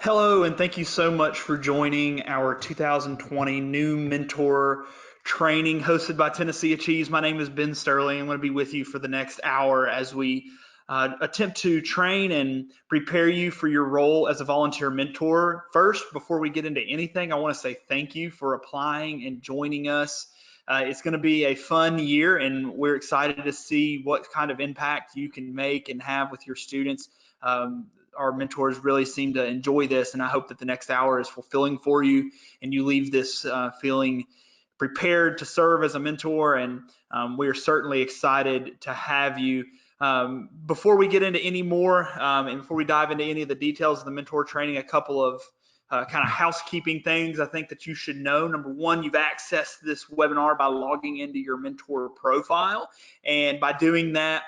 Hello, and thank you so much for joining our 2020 New Mentor Training hosted by tnAchieves. My name is Ben Sterling. I'm going to be with you for the next hour as we attempt to train and prepare you for your role as a volunteer mentor. First, before we get into anything, I want to say thank you for applying and joining us. It's going to be a fun year, and we're excited to see what kind of impact you can make and have with your students. Our mentors really seem to enjoy this, and I hope that the next hour is fulfilling for you and you leave this feeling prepared to serve as a mentor. And we are certainly excited to have you. Before we get into any more and before we dive into any of the details of the mentor training, a couple of kind of housekeeping things I think that you should know. Number one, you've accessed this webinar by logging into your mentor profile, and by doing that,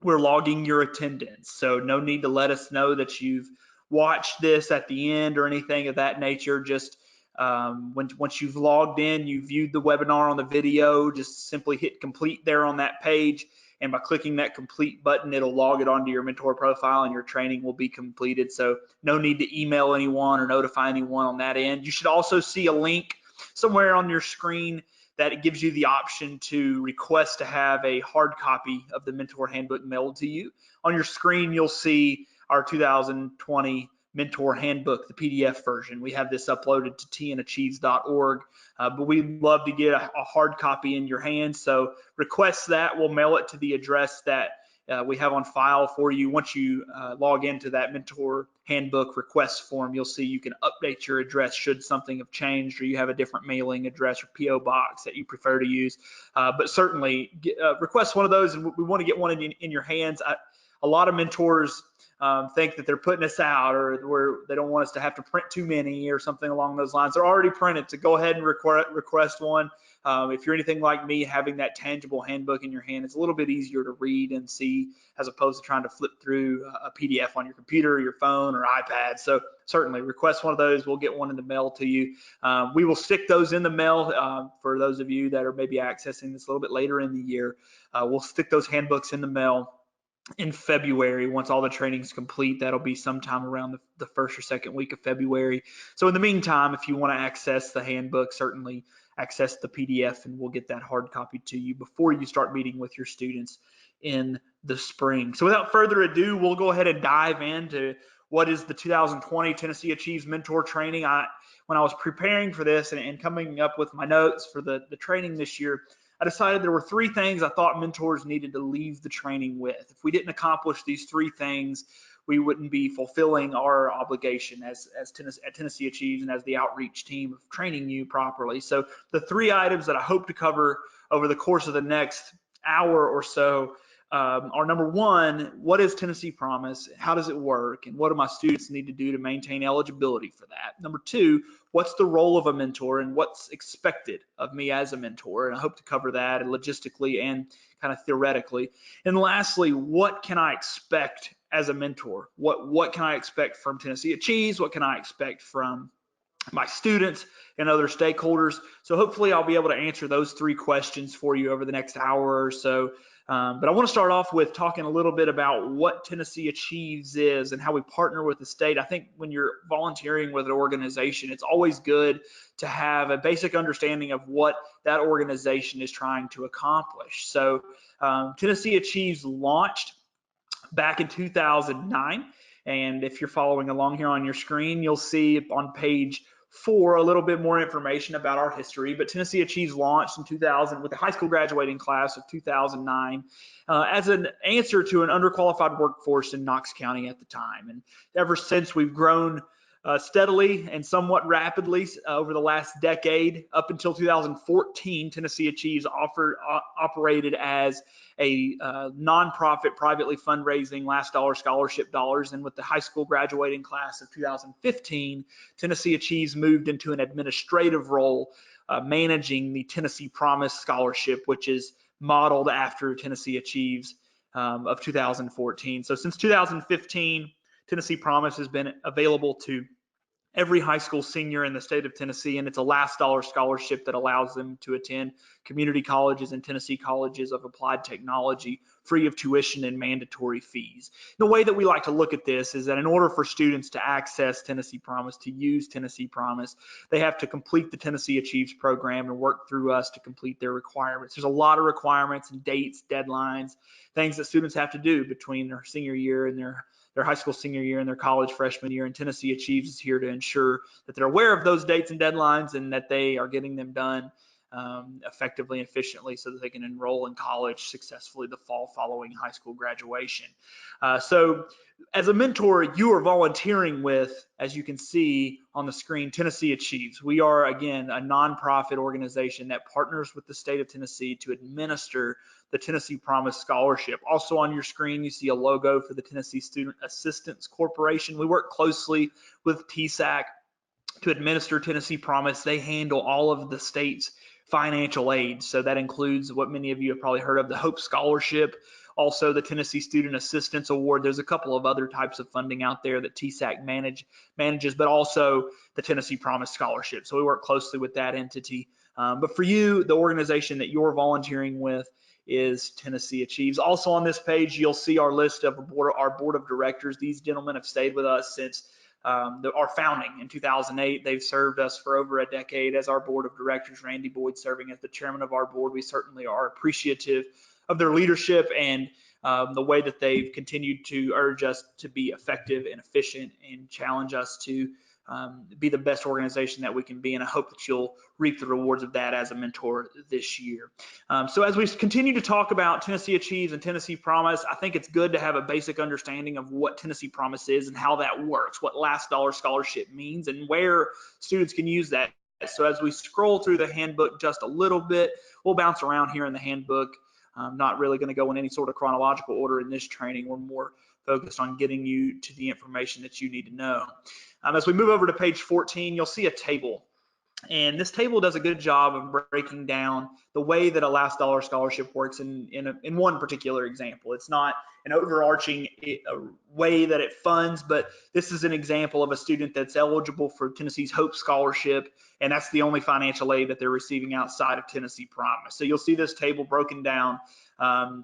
we're logging your attendance. So no need to let us know that you've watched this at the end or anything of that nature. Just once you've logged in, you viewed the webinar on the video, just simply hit complete there on that page. And by clicking that complete button, it'll log it onto your mentor profile and your training will be completed. So no need to email anyone or notify anyone on that end. You should also see a link somewhere on your screen that it gives you the option to request to have a hard copy of the mentor handbook mailed to you. On your screen, you'll see our 2020 mentor handbook, the PDF version. We have this uploaded to tnAchieves.org, but we'd love to get a hard copy in your hands. So request that. We'll mail it to the address that we have on file for you. Once you log into that mentor handbook request form, you'll see you can update your address should something have changed or you have a different mailing address or PO box that you prefer to use. But certainly request one of those, and we want to get one in your hands. A lot of mentors think that they're putting us out, or they don't want us to have to print too many or something along those lines. They're already printed, so go ahead and request one. If you're anything like me, having that tangible handbook in your hand, it's a little bit easier to read and see as opposed to trying to flip through a PDF on your computer, your phone, or iPad. So certainly request one of those. We'll get one in the mail to you. We will stick those in the mail for those of you that are maybe accessing this a little bit later in the year. We'll stick those handbooks in the mail in February. Once all the training's complete, that'll be sometime around the first or second week of February. So in the meantime, if you want to access the handbook, certainly access the PDF and we'll get that hard copy to you before you start meeting with your students in the spring. So without further ado, we'll go ahead and dive into what is the 2020 tnAchieves Mentor Training. When I was preparing for this and coming up with my notes for the training this year, I decided there were three things I thought mentors needed to leave the training with. If we didn't accomplish these three things, we wouldn't be fulfilling our obligation at tnAchieves and as the outreach team of training you properly. So the three items that I hope to cover over the course of the next hour or so are: number one, what is Tennessee Promise? How does it work? And what do my students need to do to maintain eligibility for that? Number two, what's the role of a mentor and what's expected of me as a mentor? And I hope to cover that logistically and kind of theoretically. And lastly, what can I expect as a mentor? What can I expect from tnAchieves? What can I expect from my students and other stakeholders? So hopefully I'll be able to answer those three questions for you over the next hour or so. But I want to start off with talking a little bit about what tnAchieves is and how we partner with the state. I think when you're volunteering with an organization, it's always good to have a basic understanding of what that organization is trying to accomplish. So tnAchieves launched back in 2009. And if you're following along here on your screen, you'll see on page 4 a little bit more information about our history. But tnAchieves launched in 2000 with the high school graduating class of 2009 as an answer to an underqualified workforce in Knox County at the time. And ever since, we've grown steadily and somewhat rapidly over the last decade. Up until 2014, tnAchieves operated as a nonprofit, privately fundraising last dollar scholarship dollars. And with the high school graduating class of 2015, tnAchieves moved into an administrative role, managing the Tennessee Promise Scholarship, which is modeled after tnAchieves of 2014. So since 2015, Tennessee Promise has been available to every high school senior in the state of Tennessee, and it's a last dollar scholarship that allows them to attend community colleges and Tennessee colleges of applied technology free of tuition and mandatory fees. The way that we like to look at this is that in order for students to access Tennessee Promise, to use Tennessee Promise, they have to complete the Tennessee Achieves program and work through us to complete their requirements. There's a lot of requirements and dates, deadlines, things that students have to do between their senior year and their high school senior year and their college freshman year, and Tennessee Achieves is here to ensure that they're aware of those dates and deadlines and that they are getting them done effectively and efficiently so that they can enroll in college successfully the fall following high school graduation. So as a mentor, you are volunteering with, as you can see on the screen, Tennessee Achieves. We are, again, a nonprofit organization that partners with the state of Tennessee to administer the Tennessee Promise Scholarship. Also on your screen, you see a logo for the Tennessee Student Assistance Corporation. We work closely with TSAC to administer Tennessee Promise. They handle all of the state's financial aid. So that includes what many of you have probably heard of, the Hope Scholarship, also the Tennessee Student Assistance Award. There's a couple of other types of funding out there that TSAC manages, but also the Tennessee Promise Scholarship. So we work closely with that entity. But for you, the organization that you're volunteering with is Tennessee Achieves. Also on this page, you'll see our list of our board of directors. These gentlemen have stayed with us since our founding in 2008. They've served us for over a decade as our board of directors. Randy Boyd serving as the chairman of our board. We certainly are appreciative of their leadership and the way that they've continued to urge us to be effective and efficient and challenge us to be the best organization that we can be. And I hope that you'll reap the rewards of that as a mentor this year. So as we continue to talk about Tennessee Achieves and Tennessee Promise, I think it's good to have a basic understanding of what Tennessee Promise is and how that works, what last dollar scholarship means, and where students can use that. So as we scroll through the handbook just a little bit, we'll bounce around here in the handbook. I'm not really going to go in any sort of chronological order in this training. We're more focused on getting you to the information that you need to know. As we move over to page 14, you'll see a table. And this table does a good job of breaking down the way that a last dollar scholarship works in one particular example. It's not an overarching way that it funds, but this is an example of a student that's eligible for Tennessee's Hope Scholarship, and that's the only financial aid that they're receiving outside of Tennessee Promise. So you'll see this table broken down.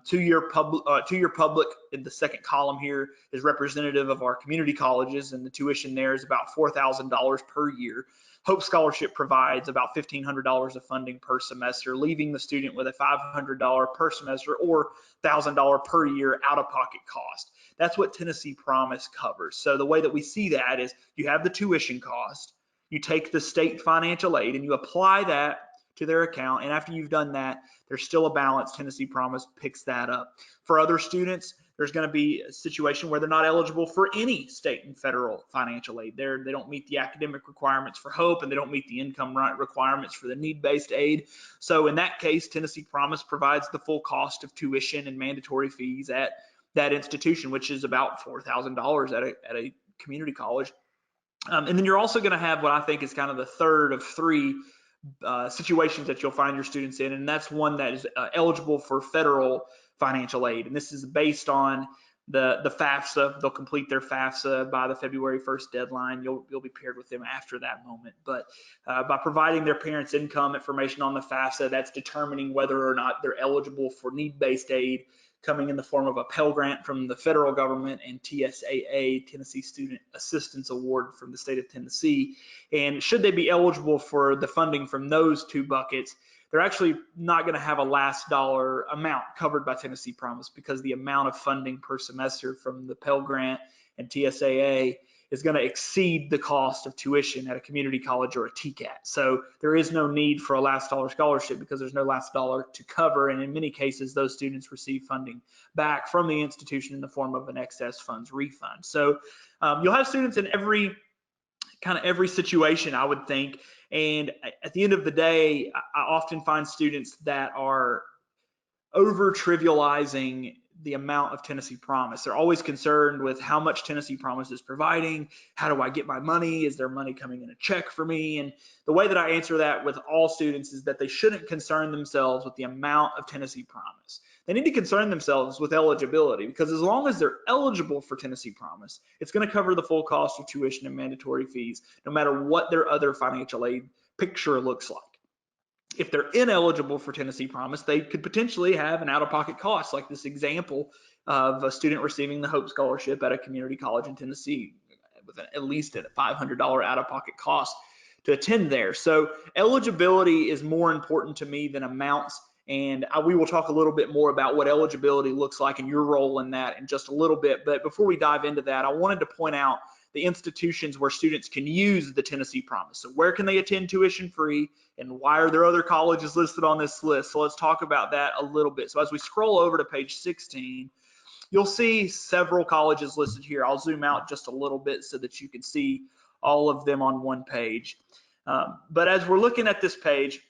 Two-year public in the second column here is representative of our community colleges, and the tuition there is about $4,000 per year. Hope Scholarship provides about $1,500 of funding per semester, leaving the student with a $500 per semester or $1,000 per year out-of-pocket cost. That's what Tennessee Promise covers. So the way that we see that is you have the tuition cost, you take the state financial aid, and you apply that to their account, and after you've done that, there's still a balance. Tennessee Promise picks that up. For other students, there's going to be a situation where they're not eligible for any state and federal financial aid. They don't meet the academic requirements for Hope, and they don't meet the income requirements for the need-based aid. So in that case, Tennessee Promise provides the full cost of tuition and mandatory fees at that institution, which is about $4,000 at a community college. And then you're also going to have what I think is kind of the third of three situations that you'll find your students in, and that's one that is eligible for federal financial aid. And this is based on the FAFSA. They'll complete their FAFSA by the February 1st deadline. You'll be paired with them after that moment. But by providing their parents' income information on the FAFSA, that's determining whether or not they're eligible for need-based aid coming in the form of a Pell Grant from the federal government and TSAA, Tennessee Student Assistance Award from the state of Tennessee. And should they be eligible for the funding from those two buckets, they're actually not going to have a last dollar amount covered by Tennessee Promise because the amount of funding per semester from the Pell Grant and TSAA is going to exceed the cost of tuition at a community college or a TCAT. So there is no need for a last dollar scholarship because there's no last dollar to cover. And in many cases, those students receive funding back from the institution in the form of an excess funds refund. So you'll have students in every situation, I would think. And at the end of the day, I often find students that are over trivializing the amount of Tennessee Promise. They're always concerned with how much Tennessee Promise is providing. How do I get my money? Is there money coming in a check for me? And the way that I answer that with all students is that they shouldn't concern themselves with the amount of Tennessee Promise. They need to concern themselves with eligibility, because as long as they're eligible for Tennessee Promise, it's going to cover the full cost of tuition and mandatory fees, no matter what their other financial aid picture looks like. If they're ineligible for Tennessee Promise, they could potentially have an out-of-pocket cost, like this example of a student receiving the Hope Scholarship at a community college in Tennessee with at least a $500 out-of-pocket cost to attend there. So eligibility is more important to me than amounts, and we will talk a little bit more about what eligibility looks like and your role in that in just a little bit. But before we dive into that, I wanted to point out the institutions where students can use the Tennessee Promise. So where can they attend tuition free, and why are there other colleges listed on this list? So let's talk about that a little bit. So as we scroll over to page 16, you'll see several colleges listed here. I'll zoom out just a little bit so that you can see all of them on one page. But as we're looking at this page,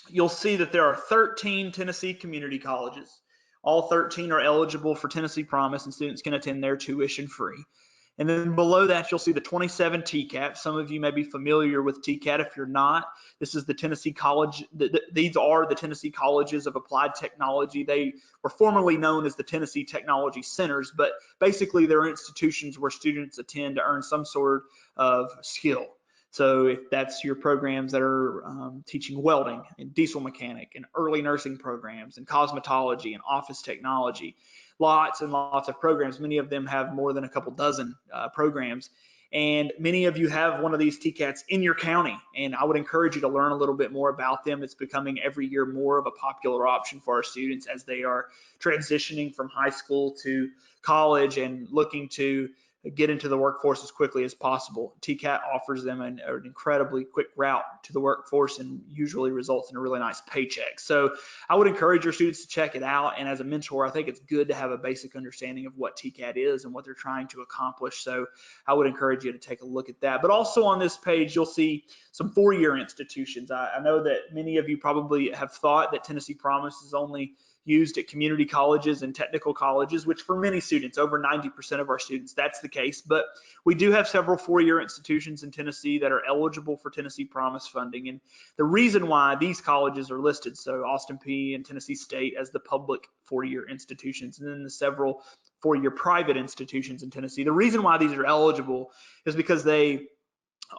you'll see that there are 13 Tennessee community colleges. All 13 are eligible for Tennessee Promise, and students can attend there tuition free. And then below that, you'll see the 27 TCAT. Some of you may be familiar with TCAT. If you're not, this is the Tennessee College. These are the Tennessee Colleges of Applied Technology. They were formerly known as the Tennessee Technology Centers, but basically they're institutions where students attend to earn some sort of skill. So if that's your programs that are teaching welding and diesel mechanic and early nursing programs and cosmetology and office technology, lots and lots of programs. Many of them have more than a couple dozen programs. And many of you have one of these TCATs in your county, and I would encourage you to learn a little bit more about them. It's becoming every year more of a popular option for our students as they are transitioning from high school to college and looking to get into the workforce as quickly as possible. TCAT offers them an incredibly quick route to the workforce and usually results in a really nice paycheck. So I would encourage your students to check it out. And as a mentor, I think it's good to have a basic understanding of what TCAT is and what they're trying to accomplish. So I would encourage you to take a look at that. But also on this page, you'll see some four-year institutions. I know that many of you probably have thought that Tennessee Promise is only used at community colleges and technical colleges, which for many students, over 90% of our students, that's the case. But we do have several four-year institutions in Tennessee that are eligible for Tennessee Promise funding. And the reason why these colleges are listed, so Austin Peay and Tennessee State as the public four-year institutions, and then the several four-year private institutions in Tennessee, the reason why these are eligible is because they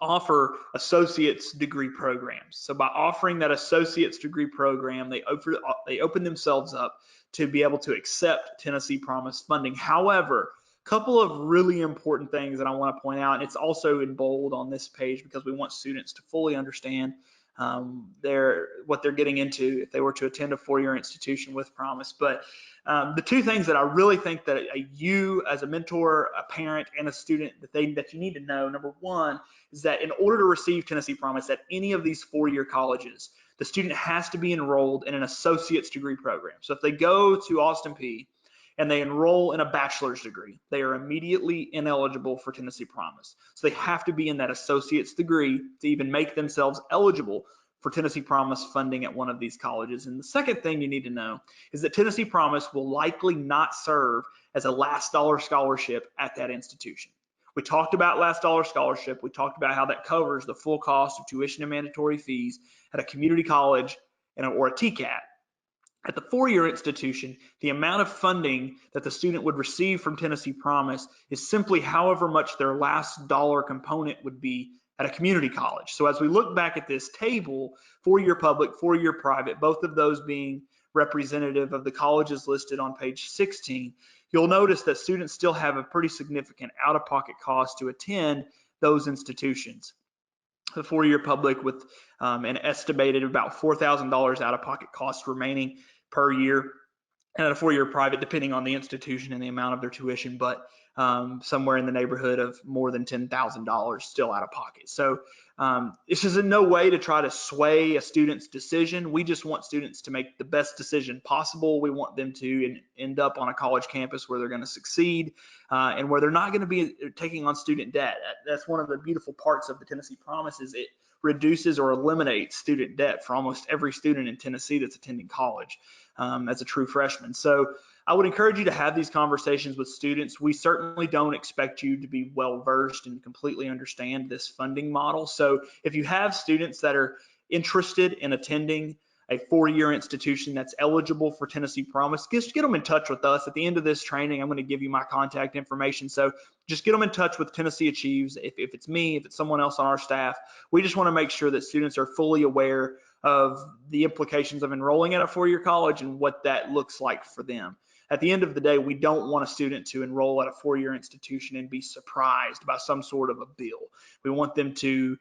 offer associate's degree programs. So by offering that associate's degree program, they open themselves up to be able to accept Tennessee Promise funding. However, a couple of really important things that I want to point out, and it's also in bold on this page because we want students to fully understand what they're getting into if they were to attend a four-year institution with Promise. But the two things that I really think that you as a mentor, a parent, and a student that you need to know, number one, is that in order to receive Tennessee Promise at any of these four-year colleges, the student has to be enrolled in an associate's degree program. So if they go to Austin Peay and they enroll in a bachelor's degree, they are immediately ineligible for Tennessee Promise. So they have to be in that associate's degree to even make themselves eligible for Tennessee Promise funding at one of these colleges. And the second thing you need to know is that Tennessee Promise will likely not serve as a last dollar scholarship at that institution. We talked about last dollar scholarship. We talked about how that covers the full cost of tuition and mandatory fees at a community college or a TCAT. At the four-year institution, the amount of funding that the student would receive from Tennessee Promise is simply however much their last dollar component would be at a community college. So as we look back at this table, four-year public, four-year private, both of those being representative of the colleges listed on page 16, you'll notice that students still have a pretty significant out-of-pocket cost to attend those institutions. The four-year public with an estimated about $4,000 out-of-pocket cost remaining per year, and a four-year private, depending on the institution and the amount of their tuition, but somewhere in the neighborhood of more than $10,000 still out of pocket. So this is in no way to try to sway a student's decision. We just want students to make the best decision possible. We want them to end up on a college campus where they're going to succeed and where they're not going to be taking on student debt. That's one of the beautiful parts of the Tennessee Promise is it reduces or eliminates student debt for almost every student in Tennessee that's attending college as a true freshman. So I would encourage you to have these conversations with students. We certainly don't expect you to be well versed and completely understand this funding model. So if you have students that are interested in attending a four-year institution that's eligible for Tennessee Promise, just get them in touch with us. At the end of this training, I'm going to give you my contact information. So just get them in touch with tnAchieves. If it's me, if it's someone else on our staff, we just want to make sure that students are fully aware of the implications of enrolling at a four-year college and what that looks like for them. At the end of the day, we don't want a student to enroll at a four-year institution and be surprised by some sort of a bill. We want them to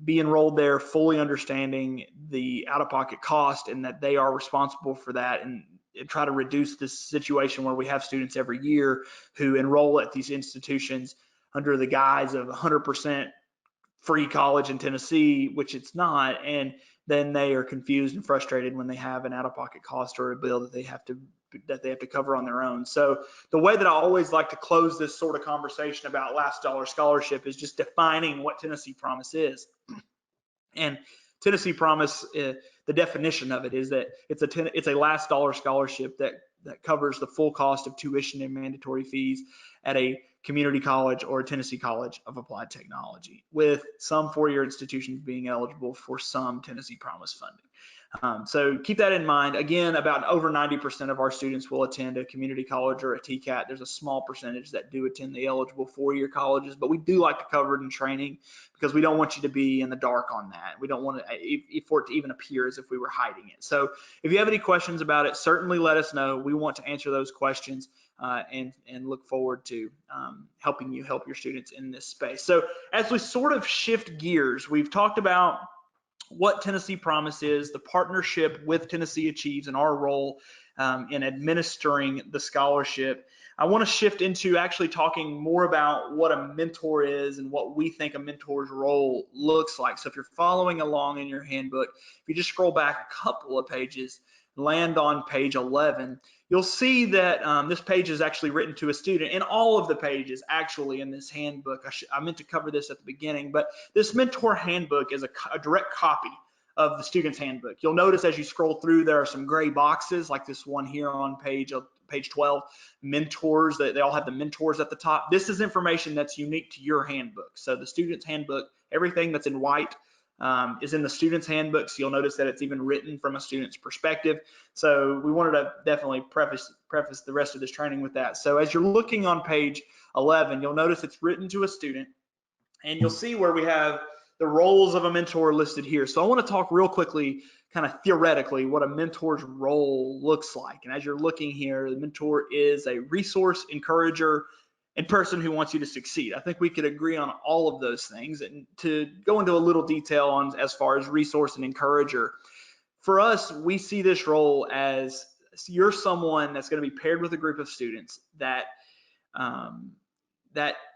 be enrolled there fully understanding the out-of-pocket cost and that they are responsible for that, and try to reduce this situation where we have students every year who enroll at these institutions under the guise of 100% free college in Tennessee, which it's not, and then they are confused and frustrated when they have an out-of-pocket cost or a bill that they have to cover on their own. So the way that I always like to close this sort of conversation about last dollar scholarship is just defining what Tennessee Promise is. And Tennessee Promise, the definition of it is that it's a last dollar scholarship that covers the full cost of tuition and mandatory fees at a community college or a Tennessee College of Applied Technology, with some four-year institutions being eligible for some Tennessee Promise funding. So keep that in mind. Again, about over 90% of our students will attend a community college or a TCAT. There's a small percentage that do attend the eligible four-year colleges, but we do like to cover it in training because we don't want you to be in the dark on that. We don't want for it to even appear as if we were hiding it. So if you have any questions about it, certainly let us know. We want to answer those questions and look forward to helping you help your students in this space. So as we sort of shift gears, we've talked about what Tennessee Promise is, the partnership with Tennessee Achieves, and our role in administering the scholarship. I want to shift into actually talking more about what a mentor is and what we think a mentor's role looks like. So if you're following along in your handbook, if you just scroll back a couple of pages, land on page 11, you'll see that this page is actually written to a student. And all of the pages actually in this handbook, I meant to cover this at the beginning, but this mentor handbook is a direct copy of the student's handbook. You'll notice as you scroll through, there are some gray boxes like this one here on page 12, mentors, they all have the mentors at the top. This is information that's unique to your handbook. So the student's handbook, everything that's in white is in the student's handbook. So you'll notice that it's even written from a student's perspective. So we wanted to definitely preface the rest of this training with that. So as you're looking on page 11, you'll notice it's written to a student, and you'll see where we have the roles of a mentor listed here. So I want to talk real quickly, kind of theoretically, what a mentor's role looks like. And as you're looking here, the mentor is a resource, encourager, and person who wants you to succeed. I think we could agree on all of those things. And to go into a little detail on as far as resource and encourager, for us, we see this role as you're someone that's going to be paired with a group of students that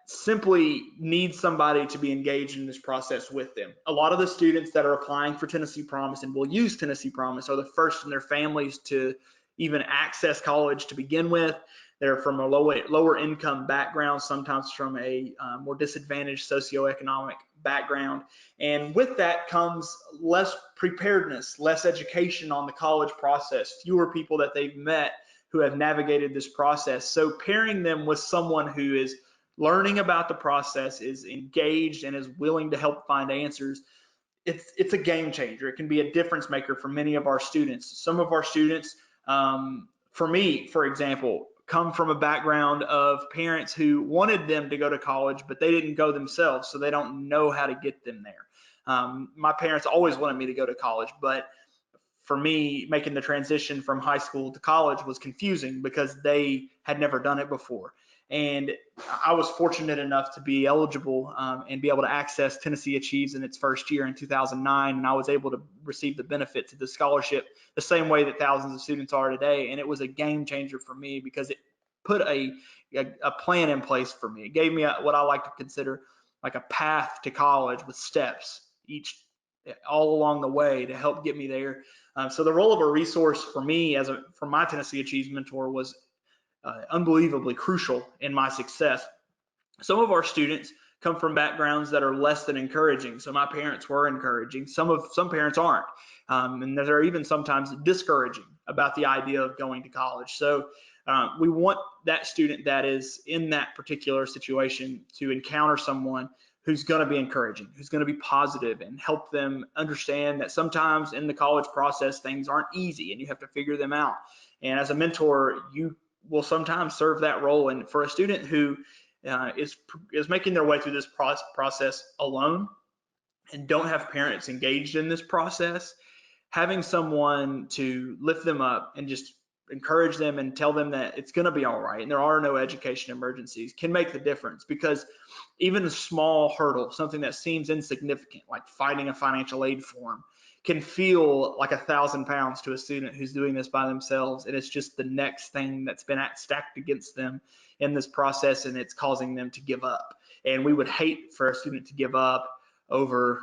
simply need somebody to be engaged in this process with them. A lot of the students that are applying for Tennessee Promise and will use Tennessee Promise are the first in their families to even access college to begin with. They're from a lower income background, sometimes from a more disadvantaged socioeconomic background. And with that comes less preparedness, less education on the college process, fewer people that they've met who have navigated this process. So pairing them with someone who is learning about the process, is engaged, and is willing to help find answers, it's a game changer. It can be a difference maker for many of our students. Some of our students, for me, for example, come from a background of parents who wanted them to go to college, but they didn't go themselves, so they don't know how to get them there. My parents always wanted me to go to college, but for me, making the transition from high school to college was confusing because they had never done it before. And I was fortunate enough to be eligible and be able to access Tennessee Achieves in its first year in 2009, and I was able to receive the benefits of the scholarship the same way that thousands of students are today. And it was a game changer for me because it put a plan in place for me. It gave me what I like to consider like a path to college with steps all along the way to help get me there. So the role of a resource for me for my Tennessee Achieves mentor was unbelievably crucial in my success. Some of our students come from backgrounds that are less than encouraging. So my parents were encouraging. Some parents aren't, and they're even sometimes discouraging about the idea of going to college. So we want that student that is in that particular situation to encounter someone who's going to be encouraging, who's going to be positive, and help them understand that sometimes in the college process things aren't easy and you have to figure them out. And as a mentor, you will sometimes serve that role. And for a student who is making their way through this process alone, and don't have parents engaged in this process, having someone to lift them up and just encourage them and tell them that it's going to be all right and there are no education emergencies can make the difference. Because even a small hurdle, something that seems insignificant, like fighting a financial aid form, can feel like 1,000 pounds to a student who's doing this by themselves. And it's just the next thing that's been stacked against them in this process, and it's causing them to give up. And we would hate for a student to give up over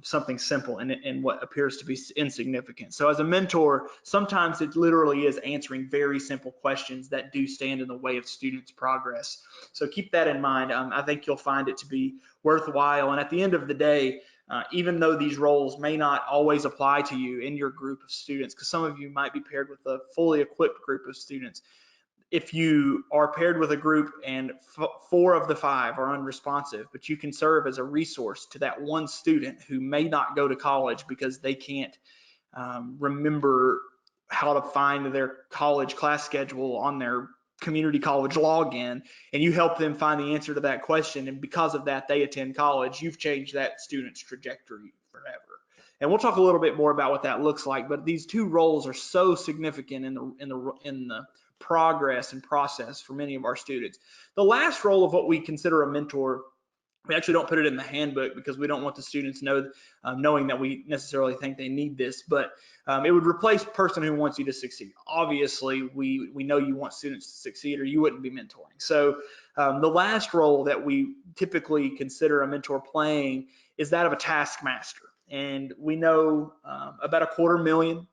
something simple and what appears to be insignificant. So as a mentor, sometimes it literally is answering very simple questions that do stand in the way of students' progress. So keep that in mind. I think you'll find it to be worthwhile. And at the end of the day, even though these roles may not always apply to you in your group of students, because some of you might be paired with a fully equipped group of students, if you are paired with a group and 4 of the 5 are unresponsive, but you can serve as a resource to that one student who may not go to college because they can't remember how to find their college class schedule on their community college login, and you help them find the answer to that question, and because of that they attend college, you've changed that student's trajectory forever. And we'll talk a little bit more about what that looks like, but these 2 roles are so significant in the progress and process for many of our students. The last role of what we consider a mentor, we actually don't put it in the handbook because we don't want the students knowing that we necessarily think they need this, but it would replace person who wants you to succeed. Obviously, we know you want students to succeed or you wouldn't be mentoring. So the last role that we typically consider a mentor playing is that of a taskmaster. And we know about 250,000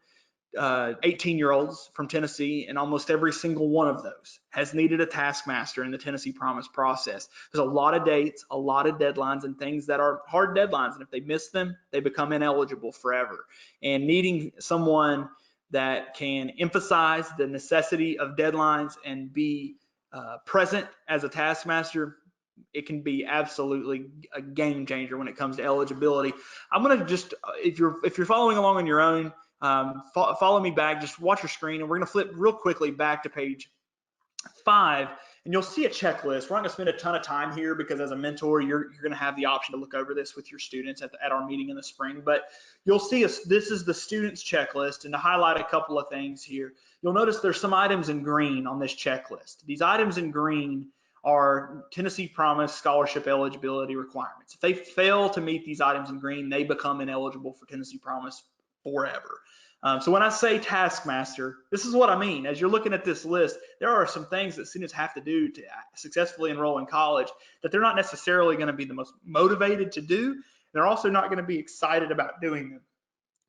18-year-olds from Tennessee, and almost every single one of those has needed a taskmaster in the Tennessee Promise process. There's a lot of dates, a lot of deadlines, and things that are hard deadlines, and if they miss them, they become ineligible forever. And needing someone that can emphasize the necessity of deadlines and be present as a taskmaster, it can be absolutely a game changer when it comes to eligibility. I'm going to just, if you're following along on your own, follow me back, just watch your screen, and we're going to flip real quickly back to page 5, and you'll see a checklist. We're not going to spend a ton of time here because as a mentor, you're going to have the option to look over this with your students at our meeting in the spring, but you'll see this is the students checklist. And to highlight a couple of things here, you'll notice there's some items in green on this checklist. These items in green are Tennessee Promise scholarship eligibility requirements. If they fail to meet these items in green, they become ineligible for Tennessee Promise forever. So when I say taskmaster, this is what I mean. As you're looking at this list, there are some things that students have to do to successfully enroll in college that they're not necessarily going to be the most motivated to do. They're also not going to be excited about doing them.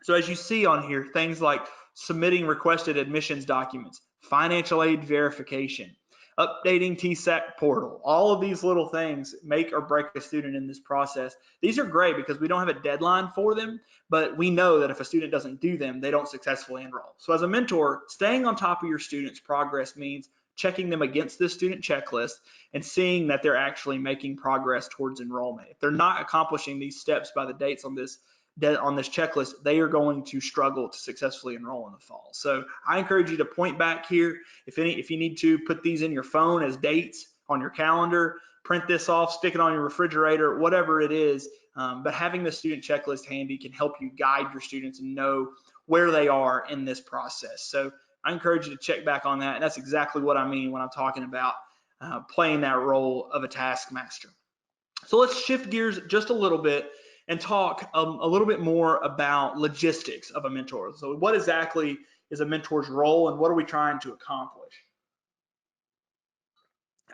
So as you see on here, things like submitting requested admissions documents, financial aid verification, updating TSAC portal, all of these little things make or break a student in this process. These are great because we don't have a deadline for them, but we know that if a student doesn't do them, they don't successfully enroll. So as a mentor, staying on top of your students' progress means checking them against this student checklist and seeing that they're actually making progress towards enrollment. If they're not accomplishing these steps by the dates on this checklist, they are going to struggle to successfully enroll in the fall. So I encourage you to point back here. If you need to, put these in your phone as dates on your calendar, print this off, stick it on your refrigerator, whatever it is. But having the student checklist handy can help you guide your students and know where they are in this process. So I encourage you to check back on that. And that's exactly what I mean when I'm talking about playing that role of a taskmaster. So let's shift gears just a little bit and talk a little bit more about logistics of a mentor. So what exactly is a mentor's role and what are we trying to accomplish?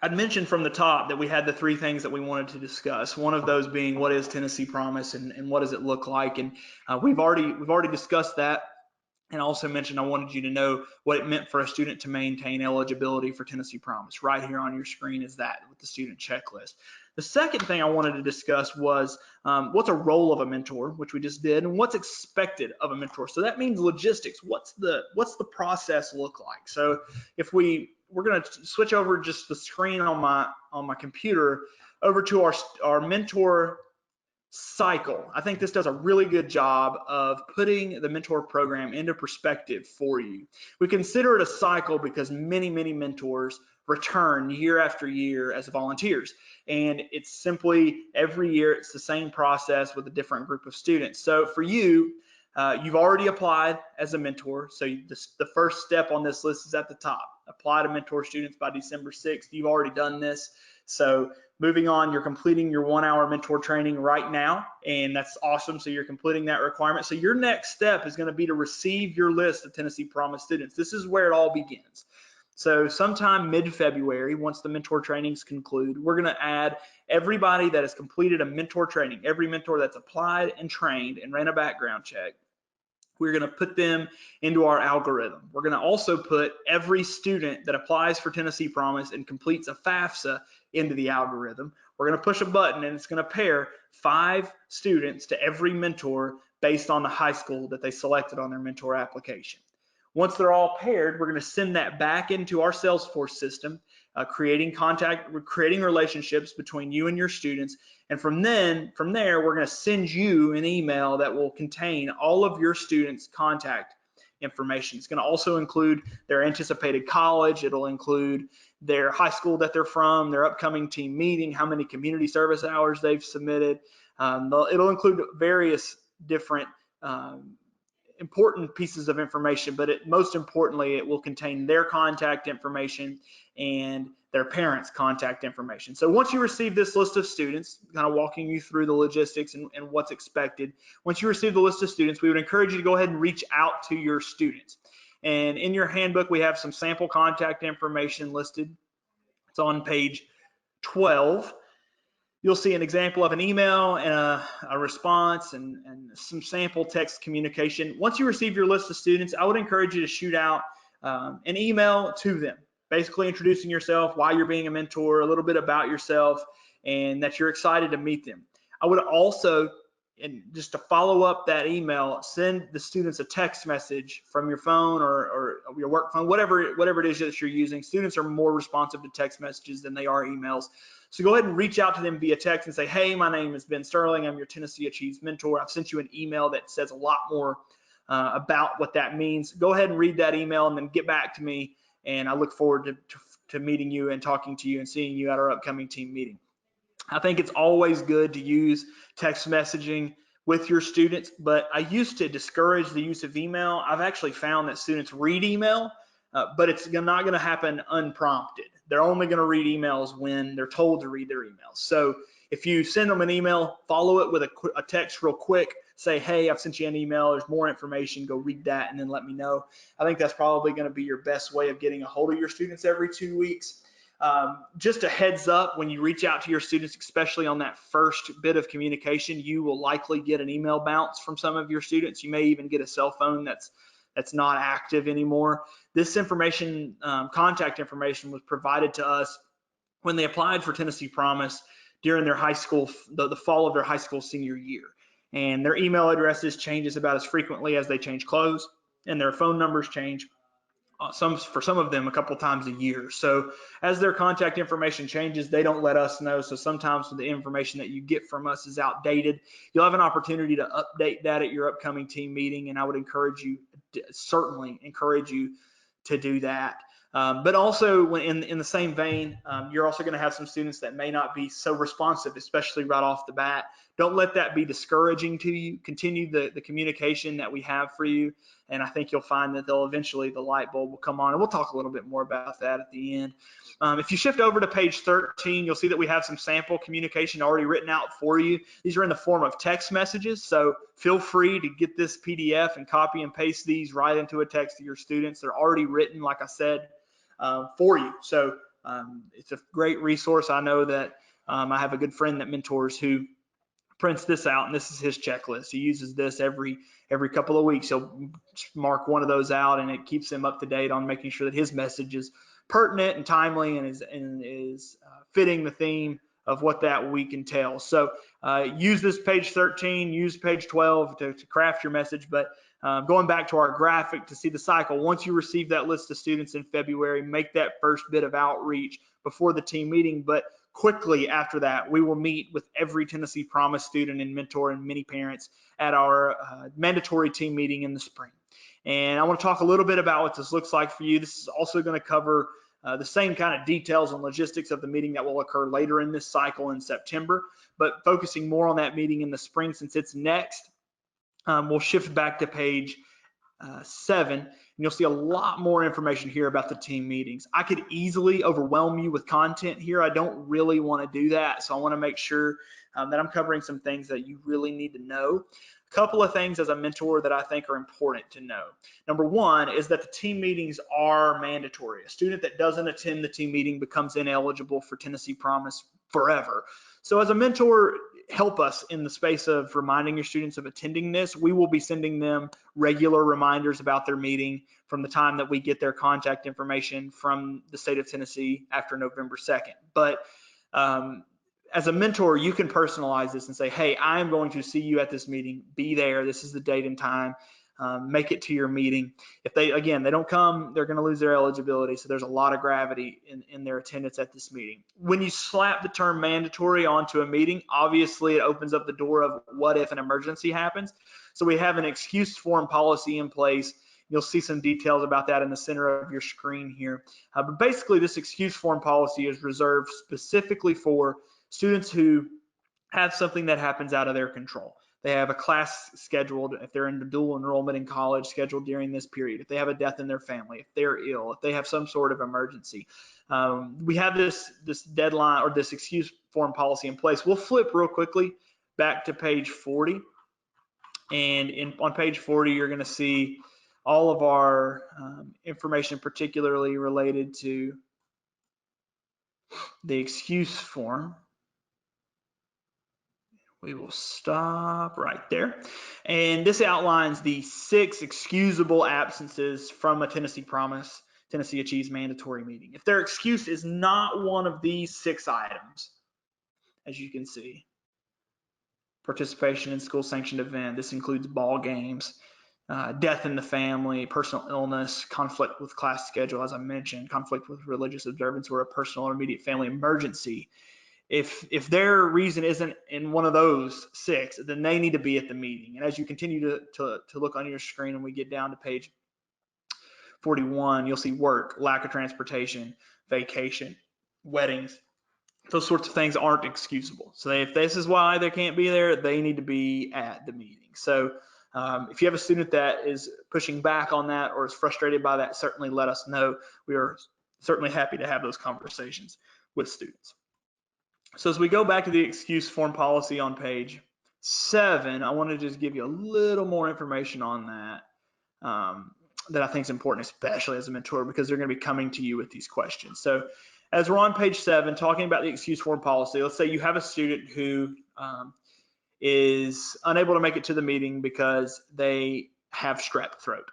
I'd mentioned from the top that we had the 3 things that we wanted to discuss. One of those being what is Tennessee Promise and what does it look like? And we've already discussed that. And also mentioned I wanted you to know what it meant for a student to maintain eligibility for Tennessee Promise. Right here on your screen is that with the student checklist. The second thing I wanted to discuss was what's a role of a mentor, which we just did, and what's expected of a mentor. So that means logistics. What's the process look like? So if we're going to switch over just the screen on my computer over to our mentor cycle. I think this does a really good job of putting the mentor program into perspective for you. We consider it a cycle because many mentors return year after year as volunteers. And it's simply every year, it's the same process with a different group of students. So for you, you've already applied as a mentor. So the first step on this list is at the top. Apply to mentor students by December 6th. You've already done this. So moving on, you're completing your 1-hour mentor training right now, and that's awesome. So you're completing that requirement. So your next step is going to be to receive your list of Tennessee Promise students. This is where it all begins. So sometime mid-February, once the mentor trainings conclude, we're going to add everybody that has completed a mentor training, every mentor that's applied and trained and ran a background check. We're going to put them into our algorithm. We're going to also put every student that applies for Tennessee Promise and completes a FAFSA into the algorithm. We're going to push a button and it's going to pair 5 students to every mentor based on the high school that they selected on their mentor application. Once they're all paired, we're going to send that back into our Salesforce system, creating relationships between you and your students. And from there, we're going to send you an email that will contain all of your students' contact information. It's going to also include their anticipated college. It'll include their high school that they're from, their upcoming team meeting, how many community service hours they've submitted. It'll include various different important pieces of information, but most importantly, it will contain their contact information and their parents' contact information. So once you receive this list of students, kind of walking you through the logistics and what's expected, once you receive the list of students, we would encourage you to go ahead and reach out to your students. And in your handbook, we have some sample contact information listed. It's on page 12. You'll see an example of an email and a response and some sample text communication. Once you receive your list of students, I would encourage you to shoot out an email to them, basically introducing yourself, why you're being a mentor, a little bit about yourself, and that you're excited to meet them. I would also, and just to follow up that email, send the students a text message from your phone or your work phone, whatever it is that you're using. Students are more responsive to text messages than they are emails. So go ahead and reach out to them via text and say, hey, my name is Ben Sterling. I'm your Tennessee Achieves mentor. I've sent you an email that says a lot more about what that means. Go ahead and read that email and then get back to me. And I look forward to meeting you and talking to you and seeing you at our upcoming team meeting. I think it's always good to use text messaging with your students, but I used to discourage the use of email. I've actually found that students read email, but it's not going to happen unprompted. They're only going to read emails when they're told to read their emails. So if you send them an email, follow it with a text real quick, say, hey, I've sent you an email, there's more information, go read that and then let me know. I think that's probably going to be your best way of getting a hold of your students every 2 weeks. Just a heads up, when you reach out to your students, especially on that first bit of communication, you will likely get an email bounce from some of your students. You may even get a cell phone that's not active anymore. This information, contact information, was provided to us when they applied for Tennessee Promise during their high school, the fall of their high school senior year. And their email addresses changes about as frequently as they change clothes, and their phone numbers change. For some of them a couple times a year. So as their contact information changes, they don't let us know. So sometimes the information that you get from us is outdated. You'll have an opportunity to update that at your upcoming team meeting, and I would certainly encourage you to do that. But also in the same vein, you're also going to have some students that may not be so responsive, especially right off the bat. Don't let that be discouraging to you. Continue the communication that we have for you, and I think you'll find that eventually the light bulb will come on, and we'll talk a little bit more about that at the end. If you shift over to page 13, you'll see that we have some sample communication already written out for you. These are in the form of text messages, so feel free to get this PDF and copy and paste these right into a text to your students. They're already written, like I said, for you. So it's a great resource. I know that I have a good friend that mentors who prints this out, and this is his checklist. He uses this every couple of weeks. He'll mark one of those out, and it keeps him up to date on making sure that his message is pertinent and timely and is fitting the theme of what that week entails. So use this page 13, use page 12 to craft your message. But going back to our graphic to see the cycle, once you receive that list of students in February, make that first bit of outreach before the team meeting, but quickly after that, we will meet with every Tennessee Promise student and mentor and many parents at our mandatory team meeting in the spring. And I want to talk a little bit about what this looks like for you. This is also going to cover the same kind of details and logistics of the meeting that will occur later in this cycle in September, but focusing more on that meeting in the spring since it's next. We'll shift back to page 7, and you'll see a lot more information here about the team meetings. I could easily overwhelm you with content here. I don't really want to do that, so I want to make sure that I'm covering some things that you really need to know. A couple of things as a mentor that I think are important to know. Number one is that the team meetings are mandatory. A student that doesn't attend the team meeting becomes ineligible for Tennessee Promise forever. So as a mentor, help us in the space of reminding your students of attending this. We will be sending them regular reminders about their meeting from the time that we get their contact information from the state of Tennessee after November 2nd. But as a mentor, you can personalize this and say, hey, I'm going to see you at this meeting. Be there. This is the date and time. Make it to your meeting. If they don't come, they're going to lose their eligibility. So there's a lot of gravity in their attendance at this meeting. When you slap the term mandatory onto a meeting, obviously it opens up the door of what if an emergency happens. So we have an excuse form policy in place. You'll see some details about that in the center of your screen here. But basically, this excuse form policy is reserved specifically for students who have something that happens out of their control. They have a class scheduled, if they're in the dual enrollment in college, scheduled during this period, if they have a death in their family, if they're ill, if they have some sort of emergency. We have this deadline or this excuse form policy in place. We'll flip real quickly back to page 40. And on page 40, you're going to see all of our information, particularly related to the excuse form. We will stop right there. And this outlines the 6 excusable absences from a Tennessee Promise, Tennessee Achieves mandatory meeting. If their excuse is not one of these 6 items, as you can see, participation in school sanctioned event, this includes ball games, death in the family, personal illness, conflict with class schedule, as I mentioned, conflict with religious observance, or a personal or immediate family emergency. If their reason isn't in one of those 6, then they need to be at the meeting. And as you continue to look on your screen and we get down to page 41, you'll see work, lack of transportation, vacation, weddings. Those sorts of things aren't excusable. So if this is why they can't be there, they need to be at the meeting. So if you have a student that is pushing back on that or is frustrated by that, certainly let us know. We are certainly happy to have those conversations with students. So as we go back to the excuse form policy on page 7, I want to just give you a little more information on that that I think is important, especially as a mentor, because they're going to be coming to you with these questions. So as we're on page 7, talking about the excuse form policy, let's say you have a student who is unable to make it to the meeting because they have strep throat.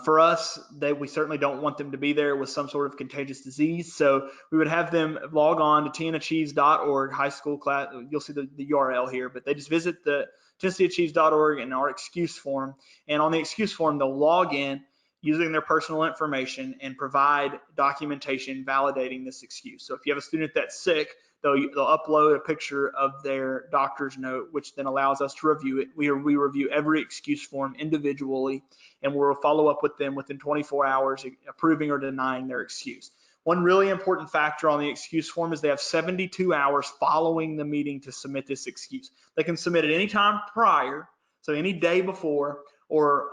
For us, we certainly don't want them to be there with some sort of contagious disease. So we would have them log on to tnAchieves.org, high school class. You'll see the URL here, but they just visit the tnAchieves.org and our excuse form. And on the excuse form, they'll log in using their personal information and provide documentation validating this excuse. So if you have a student that's sick, they'll upload a picture of their doctor's note, which then allows us to review it. We review every excuse form individually, and we'll follow up with them within 24 hours, approving or denying their excuse. One really important factor on the excuse form is they have 72 hours following the meeting to submit this excuse. They can submit it any time prior, so any day before, or